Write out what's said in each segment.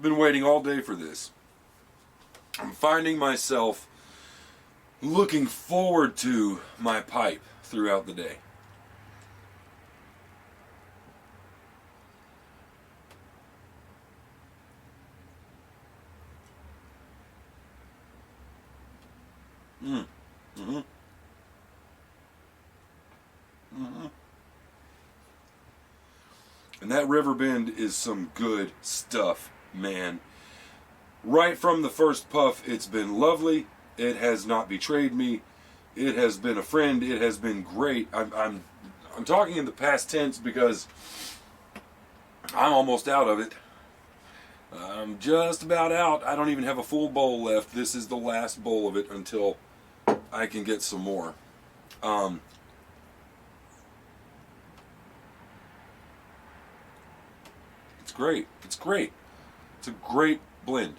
been waiting all day for this. I'm finding myself looking forward to my pipe throughout the day. And that river bend is some good stuff, man. Right from the first puff, it's been lovely. It has not betrayed me. It has been a friend. It has been great. I'm talking in the past tense because I'm almost out of it. I'm just about out. I don't even have a full bowl left. This is the last bowl of it until I can get some more. It's great. It's great. It's a great blend.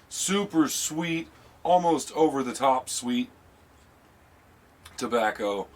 Super sweet, almost over the top sweet tobacco.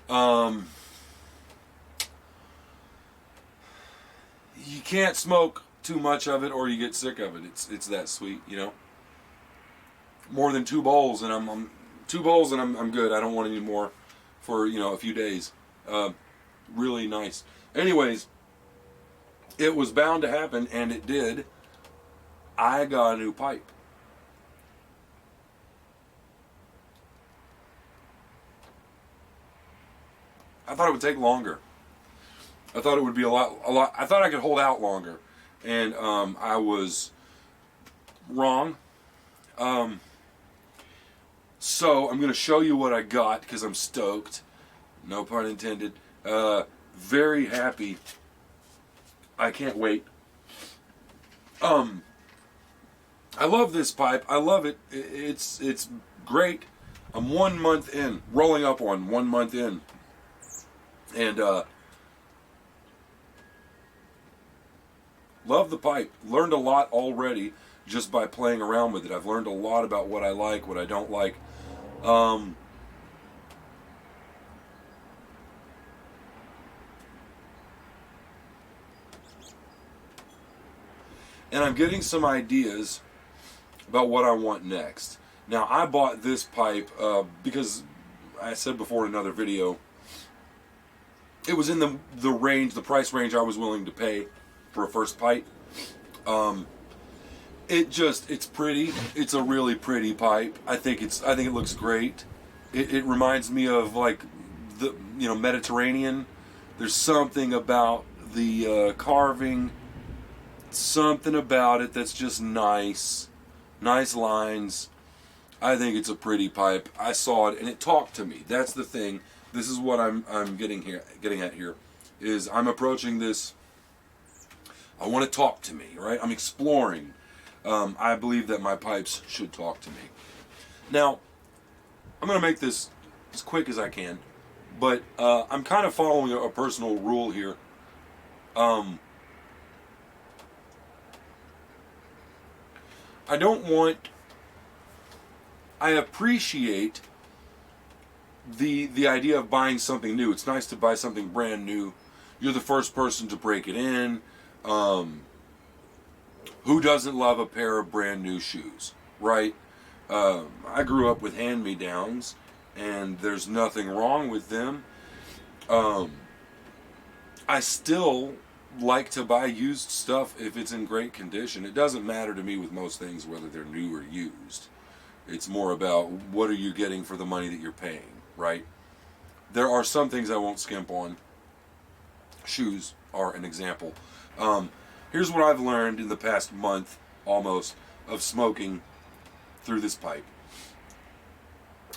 You can't smoke too much of it or you get sick of it. It's that sweet, you know. More than 2 bowls and I'm 2 bowls and I'm good. I don't want any more for, you know, a few days. Really nice. Anyways, it was bound to happen and it did. I got a new pipe. I thought it would take longer. I thought it would be a lot. I thought I could hold out longer, and I was wrong. So I'm going to show you what I got because I'm stoked. No pun intended. Very happy. I can't wait. I love this pipe. I love it. It's great. I'm 1 month in, rolling up on 1 month in. And love the pipe. Learned a lot already just by playing around with it. I've learned a lot about what I like, what I don't like. And I'm getting some ideas about what I want next. Now, I bought this pipe because I said before in another video, it was in the range, the price range I was willing to pay for a first pipe. It's pretty. It's a really pretty pipe. I think it looks great. It reminds me of like the Mediterranean. There's something about the carving, something about it that's just nice. Nice lines. I think it's a pretty pipe. I saw it and it talked to me. That's the thing. This is what I'm getting at here, is I'm approaching this. I want to talk to me, right? I'm exploring. I believe that my pipes should talk to me. Now, I'm going to make this as quick as I can, but I'm kind of following a personal rule here. I appreciate the idea of buying something new. It's nice to buy something brand new. You're the first person to break it in. Who doesn't love a pair of brand new shoes, right? I grew up with hand-me-downs, and there's nothing wrong with them. I still like to buy used stuff if it's in great condition. It doesn't matter to me with most things whether they're new or used. It's more about what are you getting for the money that you're paying, right? There are some things I won't skimp on. Shoes are an example. Here's what I've learned in the past month, almost, of smoking through this pipe.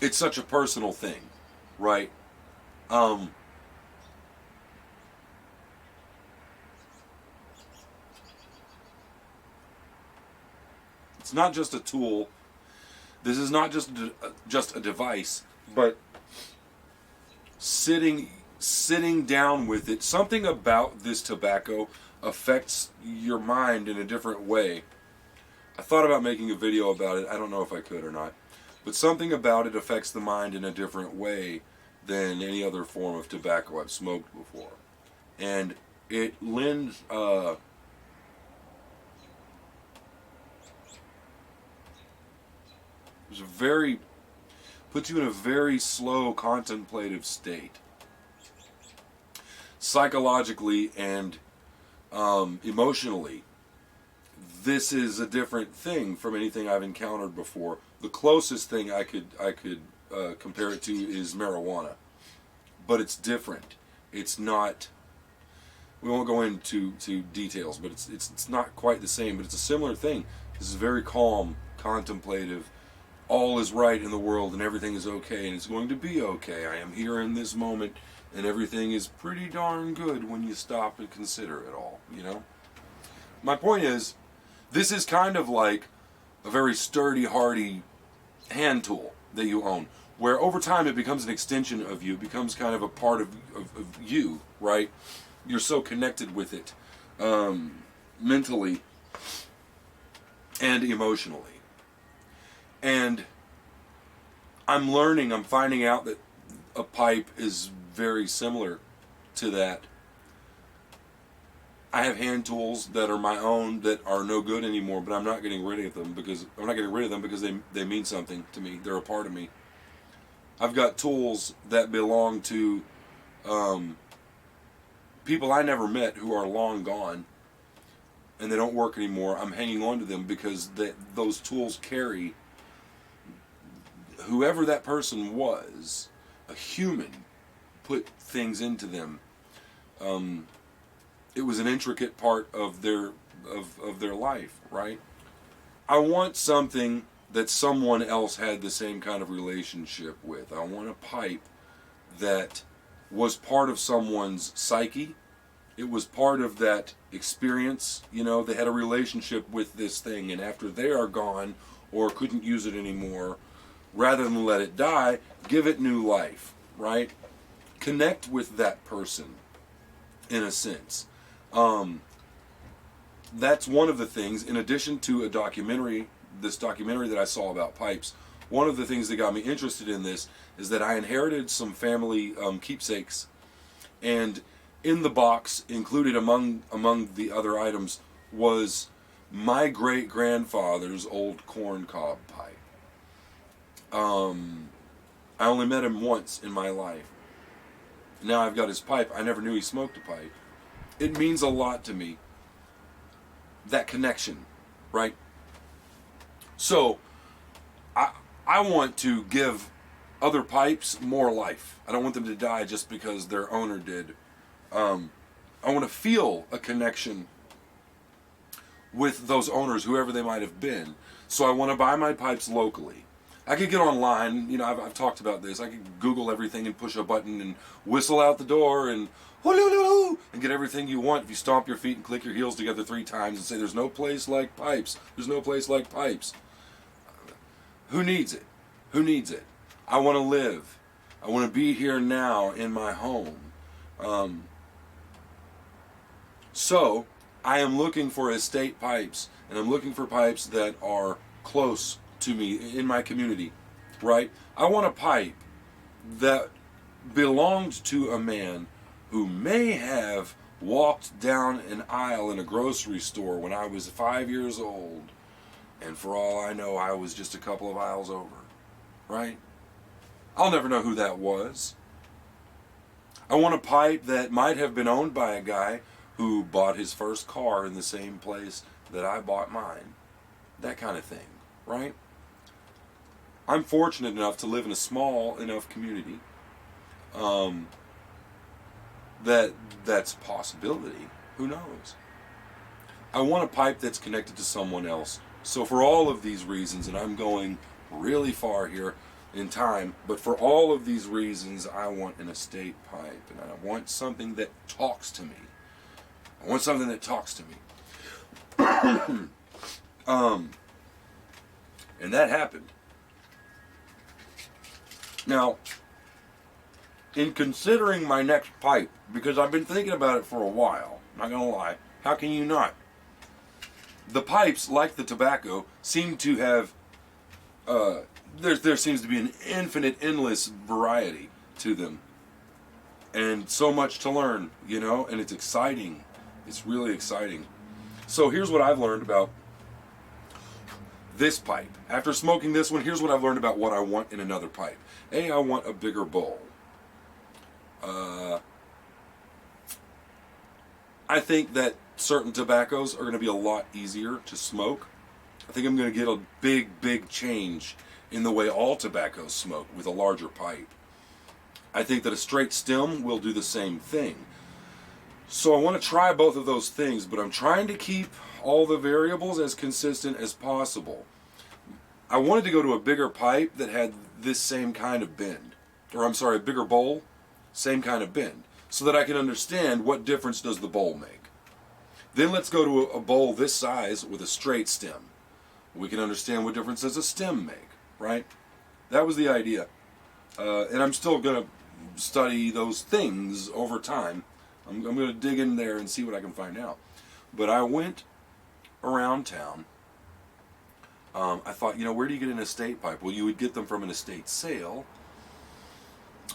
It's such a personal thing, right? It's not just a tool. This is not just a device, but sitting down with it. Something about this tobacco affects your mind in a different way. I thought about making a video about it. I don't know if I could or not. But something about it affects the mind in a different way than any other form of tobacco I've smoked before. And it lends puts you in a very slow contemplative state, psychologically and emotionally. This is a different thing from anything I've encountered before. The closest thing I could compare it to is marijuana, but it's different. It's not. We won't go into details, but it's not quite the same. But it's a similar thing. This is very calm, contemplative. All is right in the world, and everything is okay, and it's going to be okay. I am here in this moment, and everything is pretty darn good when you stop and consider it all. You know. My point is, this is kind of like a very sturdy, hardy hand tool that you own, where over time it becomes an extension of you. It becomes kind of a part of you, right? You're so connected with it mentally and emotionally. And I'm finding out that a pipe is very similar to that. I have hand tools that are my own that are no good anymore, but I'm not getting rid of them because they mean something to me. They're a part of me. I've got tools that belong to people I never met who are long gone, and they don't work anymore. I'm hanging on to them because those tools carry whoever that person was. A human put things into them. It was an intricate part of their life, right? I want something that someone else had the same kind of relationship with. I want a pipe that was part of someone's psyche. It was part of that experience. You know, they had a relationship with this thing, and after they are gone or couldn't use it anymore, rather than let it die, give it new life, right? Connect with that person, in a sense. That's one of the things, in addition to this documentary that I saw about pipes. One of the things that got me interested in this is that I inherited some family keepsakes, and in the box, included among the other items, was my great-grandfather's old corncob pipe. I only met him once in my life. Now I've got his pipe. I never knew he smoked a pipe. It means a lot to me, that connection, right? So, I want to give other pipes more life. I don't want them to die just because their owner did. I want to feel a connection with those owners, whoever they might have been. So I want to buy my pipes locally. I could get online, you know, I've talked about this. I could Google everything and push a button and whistle out the door and get everything you want if you stomp your feet and click your heels together 3 times and say, there's no place like pipes. There's no place like pipes. Who needs it? Who needs it? I want to live. I want to be here now in my home. So, I am looking for estate pipes, and I'm looking for pipes that are close to me in my community, right? I want a pipe that belonged to a man who may have walked down an aisle in a grocery store when I was 5 years old, and for all I know, I was just a couple of aisles over, right? I'll never know who that was. I want a pipe that might have been owned by a guy who bought his first car in the same place that I bought mine. That kind of thing, right? I'm fortunate enough to live in a small enough community that's a possibility. Who knows? I want a pipe that's connected to someone else. So for all of these reasons, and I'm going really far here in time, but for all of these reasons, I want an estate pipe, and I want something that talks to me. I want something that talks to me. And that happened. Now, in considering my next pipe, because I've been thinking about it for a while, not gonna lie, how can you not? The pipes, like the tobacco, seem to have, there seems to be an infinite, endless variety to them. And so much to learn, you know, and it's exciting. It's really exciting. So here's what I've learned about this pipe. After smoking this one, here's what I've learned about what I want in another pipe. I want a bigger bowl. I think that certain tobaccos are going to be a lot easier to smoke. I think I'm going to get a big change in the way all tobaccos smoke with a larger pipe. I think that a straight stem will do the same thing. So I want to try both of those things, but I'm trying to keep all the variables as consistent as possible. I wanted to go to a bigger pipe that had this same kind of bend. Or I'm sorry, a bigger bowl, same kind of bend. So that I can understand what difference does the bowl make. Then let's go to a bowl this size with a straight stem. We can understand what difference does a stem make, right? That was the idea. And I'm still going to study those things over time. I'm going to dig in there and see what I can find out. But I went around town. I thought, you know, where do you get an estate pipe? Well, you would get them from an estate sale.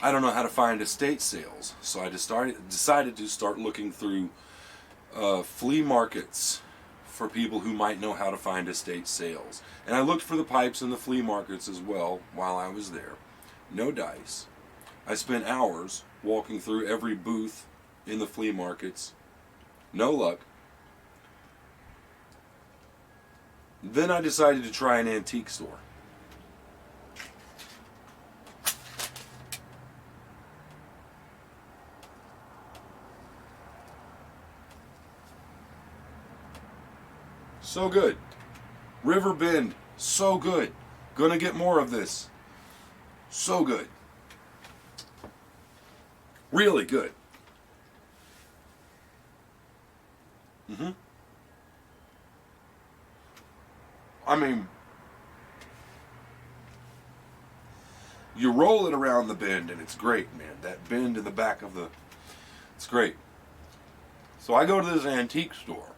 I don't know how to find estate sales, so I decided to start looking through flea markets for people who might know how to find estate sales. And I looked for the pipes in the flea markets as well while I was there. No dice. I spent hours walking through every booth in the flea markets. No luck. Then I decided to try an antique store. So good. River Bend, so good. Gonna get more of this. So good. Really good. I mean, you roll it around the bend and it's great, man. That bend in the back of the, it's great. So I go to this antique store.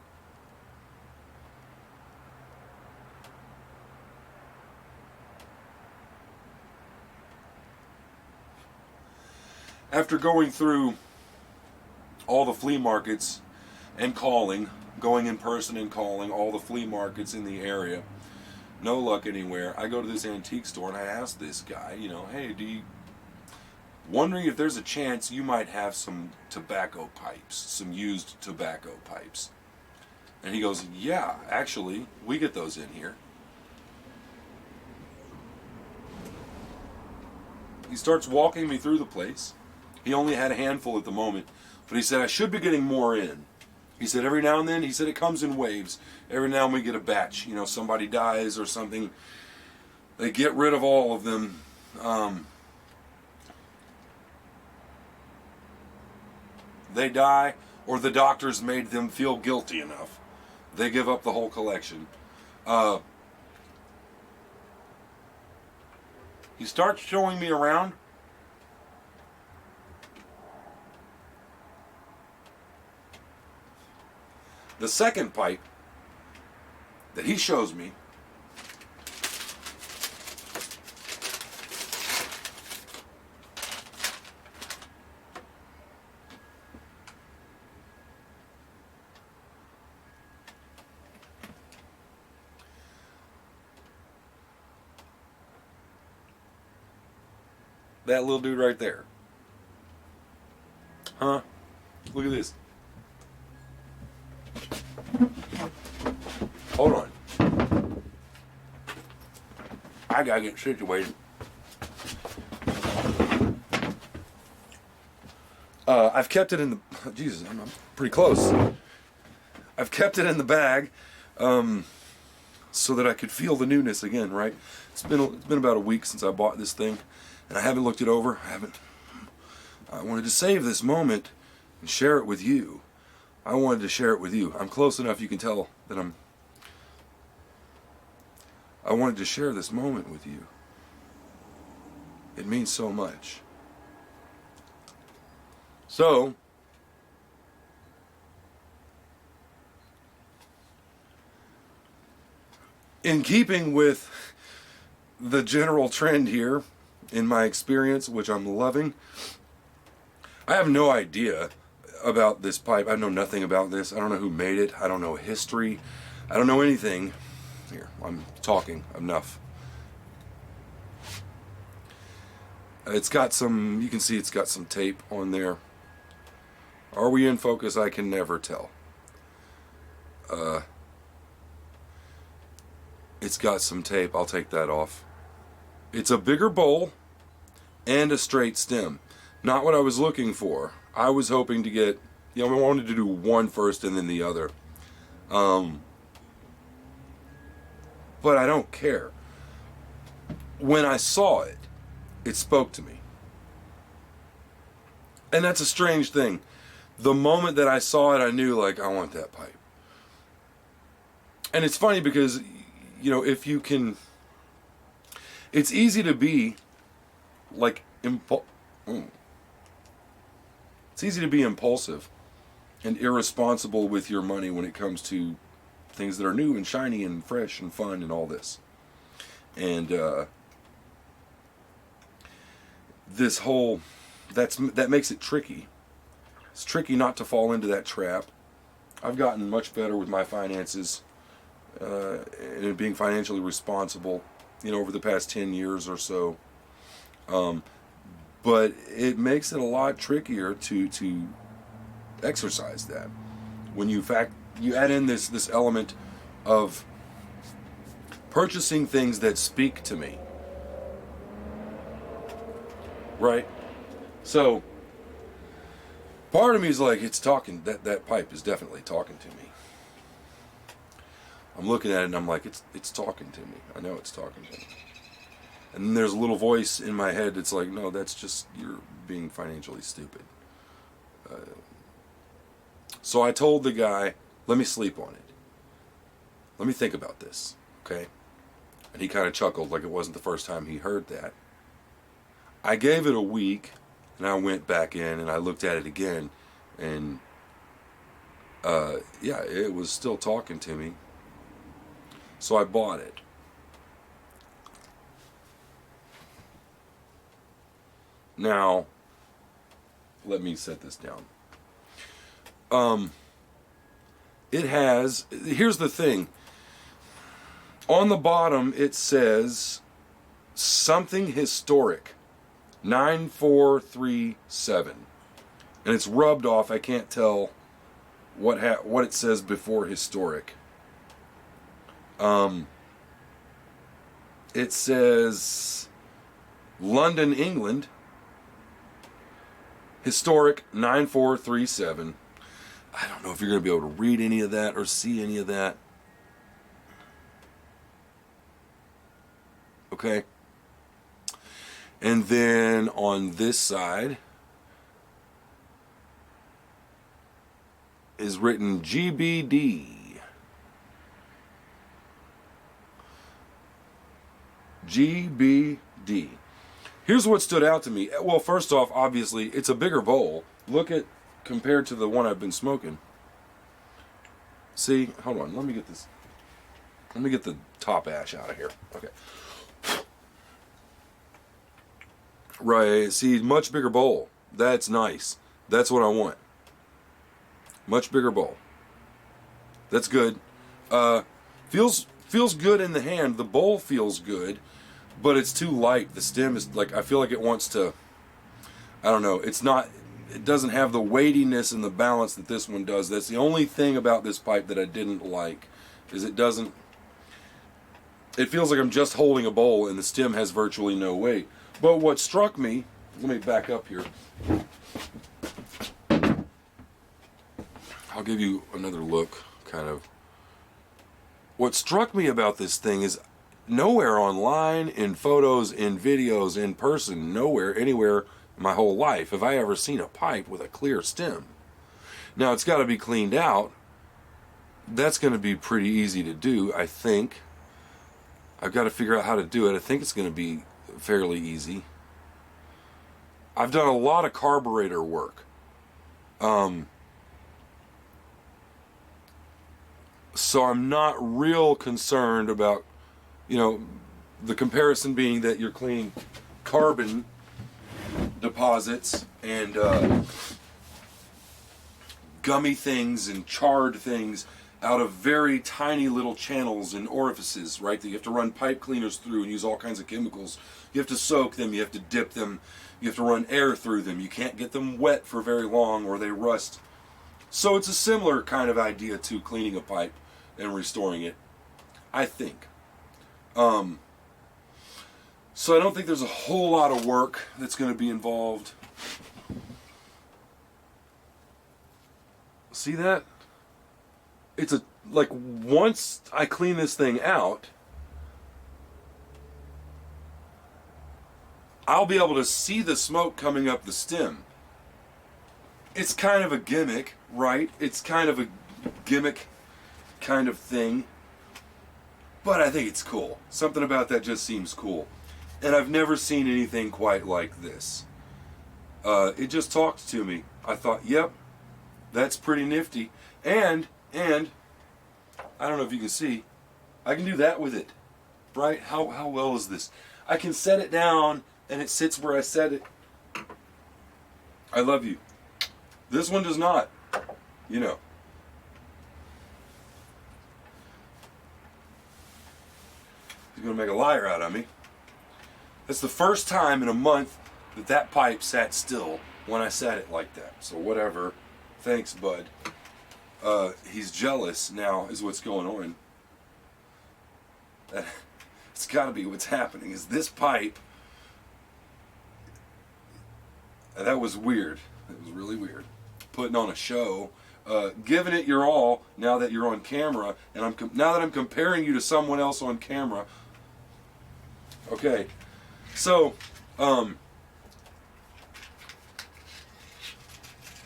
After going through all the flea markets and going in person and calling all the flea markets in the area, no luck anywhere. I go to this antique store and I ask this guy, you know, hey, wondering if there's a chance you might have some tobacco pipes, some used tobacco pipes. And he goes, yeah, actually, we get those in here. He starts walking me through the place. He only had a handful at the moment, but he said, I should be getting more in. He said, every now and then, he said, it comes in waves. Every now and then we get a batch. You know, somebody dies or something. They get rid of all of them. They die, or the doctors made them feel guilty enough. They give up the whole collection. He starts showing me around. The second pipe that he shows me that little dude right there. Huh? Look at this. Hold on. I gotta get situated. I've kept it in the... Jesus, I'm pretty close. I've kept it in the bag so that I could feel the newness again, right? It's been about a week since I bought this thing, and I haven't looked it over. I wanted to save this moment and share it with you. I wanted to share it with you. I'm close enough you can tell that I wanted to share this moment with you. It means so much. So, in keeping with the general trend here in my experience, which I'm loving. I have no idea about this pipe. I know nothing about this. I don't know who made it. I don't know history. I don't know anything. Here, I'm talking enough. It's got some, you can see it's got some tape on there. Are we in focus? I can never tell. It's got some tape. I'll take that off. It's a bigger bowl and a straight stem. Not what I was looking for. I was hoping to get, I wanted to do one first and then the other. But I don't care. When I saw it, it spoke to me. And that's a strange thing. The moment that I saw it, I knew, like, I want that pipe. And it's funny because, if you can, it's easy to be, like, it's easy to be impulsive and irresponsible with your money when it comes to things that are new and shiny and fresh and fun and all this. And this whole, that makes it tricky. It's tricky not to fall into that trap. I've gotten much better with my finances and being financially responsible, over the past 10 years or so. But it makes it a lot trickier to exercise that. When you add in this element of purchasing things that speak to me. Right? So part of me is like, it's talking, that pipe is definitely talking to me. I'm looking at it and I'm like, it's talking to me. I know it's talking to me. And then there's a little voice in my head that's like, no, that's just, you're being financially stupid. So I told the guy, let me sleep on it. Let me think about this, okay? And he kind of chuckled like it wasn't the first time he heard that. I gave it a week, and I went back in and I looked at it again, and it was still talking to me. So I bought it. Now, let me set this down. Here's the thing. On the bottom, it says something historic, 9437. And it's rubbed off. I can't tell what it says before historic. It says London, England. Historic 9437. I don't know if you're going to be able to read any of that or see any of that. Okay. And then on this side is written GBD. GBD. Here's what stood out to me. Well, first off, obviously, it's a bigger bowl. Look at, compared to the one I've been smoking. See, hold on, let me get this. Let me get the top ash out of here. Okay. Right, see, much bigger bowl. That's nice. That's what I want. Much bigger bowl. That's good. Feels good in the hand. The bowl feels good. But it's too light. The stem is like, I feel like it wants to, I don't know, it doesn't have the weightiness and the balance that this one does. That's the only thing about this pipe that I didn't like, is it feels like I'm just holding a bowl and the stem has virtually no weight. But what struck me, let me back up here. I'll give you another look, kind of. What struck me about this thing is, nowhere online, in photos, in videos, in person, nowhere, anywhere in my whole life have I ever seen a pipe with a clear stem. Now, it's got to be cleaned out. That's going to be pretty easy to do, I think. I've got to figure out how to do it. I think it's going to be fairly easy. I've done a lot of carburetor work. So I'm not real concerned about, the comparison being that you're cleaning carbon deposits and gummy things and charred things out of very tiny little channels and orifices, right, that you have to run pipe cleaners through and use all kinds of chemicals. You have to soak them, you have to dip them, you have to run air through them. You can't get them wet for very long or they rust. So it's a similar kind of idea to cleaning a pipe and restoring it, I think. So I don't think there's a whole lot of work that's going to be involved. See that? It's like once I clean this thing out, I'll be able to see the smoke coming up the stem. It's kind of a gimmick, right? It's kind of a gimmick kind of thing. But I think it's cool. Something about that just seems cool. And I've never seen anything quite like this. It just talked to me. I thought, yep, that's pretty nifty. And I don't know if you can see, I can do that with it, right? How well is this? I can set it down and it sits where I set it. I love you. This one does not, you know. He's gonna make a liar out of me. That's the first time in a month that that pipe sat still when I sat it like that. So whatever. Thanks, bud. He's jealous now is what's going on. It's gotta be what's happening. Is this pipe... That was weird. It was really weird. Putting on a show. Giving it your all now that you're on camera. And now that I'm comparing you to someone else on camera. Okay. So,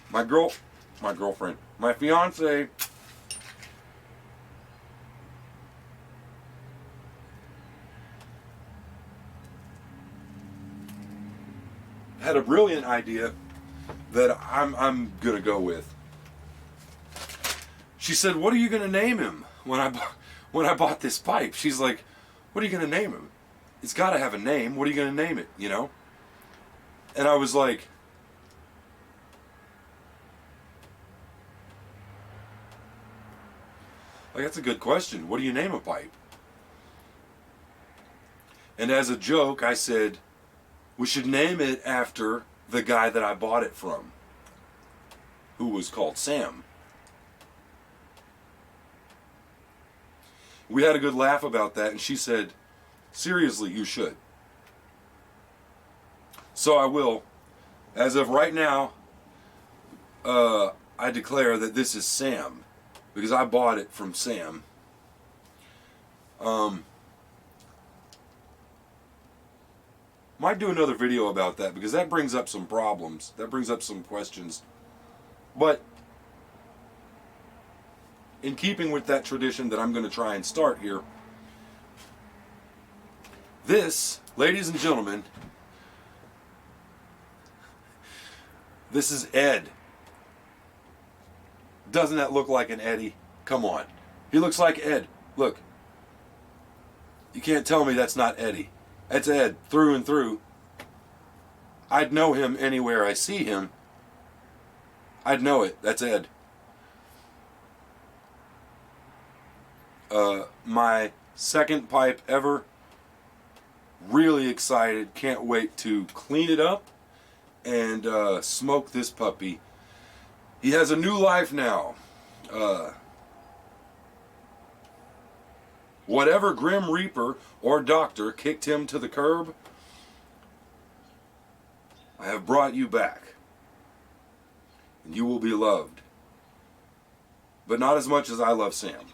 my girlfriend, my fiance had a brilliant idea that I'm gonna go with. She said, "What are you gonna name him?" When I bought this pipe, she's like, "What are you gonna name him? It's got to have a name. What are you going to name it, you know?" And I was like, that's a good question. What do you name a pipe? And as a joke, I said, we should name it after the guy that I bought it from, who was called Sam. We had a good laugh about that, and she said, "Seriously, you should." So I will. As of right now, I declare that this is Sam, because I bought it from Sam. Might do another video about that, because that brings up some problems. That brings up some questions. But in keeping with that tradition that I'm going to try and start here, this, ladies and gentlemen, this is Ed. Doesn't that look like an Eddie? Come on. He looks like Ed. Look. You can't tell me that's not Eddie. That's Ed, through and through. I'd know him anywhere I see him. I'd know it. That's Ed. My second pipe ever. Really excited. Can't wait to clean it up and smoke this puppy. He has a new life now. Whatever Grim Reaper or Doctor kicked him to the curb, I have brought you back. And you will be loved. But not as much as I love Sam.